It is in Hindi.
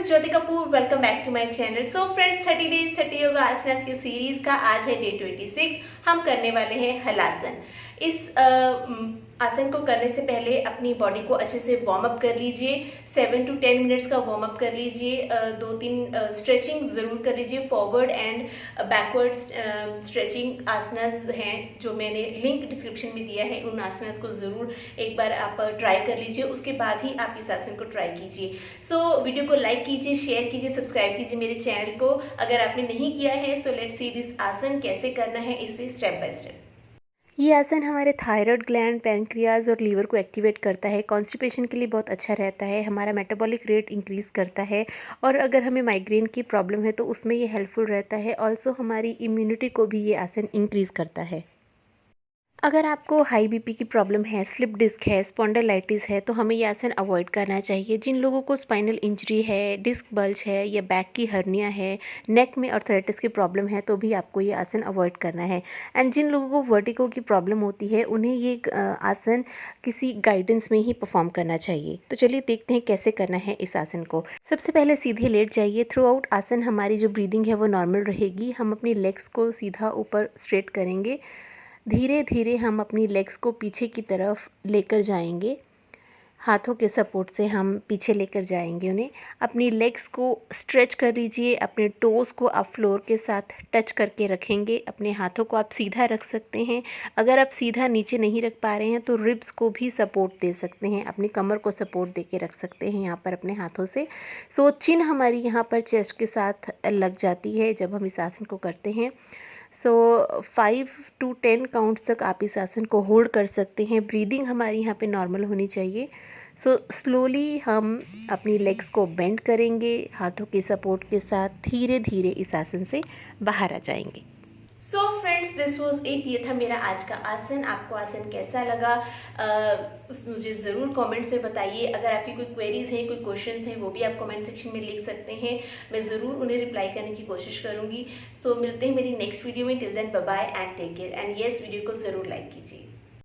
Is Jyoti Kapoor, welcome back to my channel. So friends, 30 days 30 yoga asanas की सीरीज का आज है डे 26। हम करने वाले हैं हलासन। इस आसन को करने से पहले अपनी बॉडी को अच्छे से वार्म अप कर लीजिए। 7 to 10 मिनट्स का वार्म अप कर लीजिए। 2-3 स्ट्रेचिंग ज़रूर कर लीजिए। फॉरवर्ड एंड बैकवर्ड स्ट्रेचिंग आसनास हैं जो मैंने लिंक डिस्क्रिप्शन में दिया है। उन आसनास को ज़रूर एक बार आप ट्राई कर लीजिए, उसके बाद ही आप इस आसन को ट्राई कीजिए। सो वीडियो को लाइक कीजिए, शेयर कीजिए, सब्सक्राइब कीजिए मेरे चैनल को अगर आपने नहीं किया है। सो लेट्स सी दिस आसन कैसे करना है, इसे स्टेप बाय स्टेप। ये आसन हमारे थायराइड ग्लैंड, पैनक्रियाज और लीवर को एक्टिवेट करता है। कॉन्स्टिपेशन के लिए बहुत अच्छा रहता है। हमारा मेटाबॉलिक रेट इंक्रीज़ करता है और अगर हमें माइग्रेन की प्रॉब्लम है तो उसमें ये हेल्पफुल रहता है। ऑल्सो हमारी इम्यूनिटी को भी ये आसन इंक्रीज़ करता है। अगर आपको हाई बीपी की प्रॉब्लम है, स्लिप डिस्क है, स्पॉन्डिलाइटिस है तो हमें ये आसन अवॉइड करना चाहिए। जिन लोगों को स्पाइनल इंजरी है, डिस्क बल्ज है या बैक की हर्निया है, नेक में आर्थराइटिस की प्रॉब्लम है तो भी आपको ये आसन अवॉइड करना है। एंड जिन लोगों को वर्टिगो की प्रॉब्लम होती है उन्हें ये आसन किसी गाइडेंस में ही परफॉर्म करना चाहिए। तो चलिए देखते हैं कैसे करना है इस आसन को। सबसे पहले सीधे लेट जाइए। थ्रू आउट आसन हमारी जो ब्रीदिंग है वो नॉर्मल रहेगी। हम अपनी लेग्स को सीधा ऊपर स्ट्रेट करेंगे। धीरे धीरे हम अपनी लेग्स को पीछे की तरफ लेकर जाएंगे। हाथों के सपोर्ट से हम पीछे लेकर जाएंगे उन्हें। अपनी लेग्स को स्ट्रेच कर लीजिए। अपने टोज़ को आप फ्लोर के साथ टच करके रखेंगे। अपने हाथों को आप सीधा रख सकते हैं। अगर आप सीधा नीचे नहीं रख पा रहे हैं तो रिब्स को भी सपोर्ट दे सकते हैं। अपनी कमर को सपोर्ट दे के रख सकते हैं यहाँ पर अपने हाथों से। सो चिन हमारी यहाँ पर चेस्ट के साथ लग जाती है जब हम इस आसन को करते हैं। सो 5 to 10 काउंट्स तक आप इस आसन को होल्ड कर सकते हैं। ब्रीदिंग हमारी यहाँ पे नॉर्मल होनी चाहिए। सो स्लोली हम अपनी लेग्स को बेंड करेंगे। हाथों के सपोर्ट के साथ धीरे धीरे इस आसन से बाहर आ जाएंगे। So friends, this was it. ये था मेरा आज का आसन। आपको आसन कैसा लगा मुझे ज़रूर कमेंट्स में बताइए। अगर आपकी कोई क्वेरीज हैं, कोई क्वेश्चंस हैं, वो भी आप कमेंट सेक्शन में लिख सकते हैं। मैं ज़रूर उन्हें रिप्लाई करने की कोशिश करूँगी। सो मिलते हैं मेरी नेक्स्ट वीडियो में। Till then bye bye and take care and yes, video को ज़रूर लाइक कीजिए।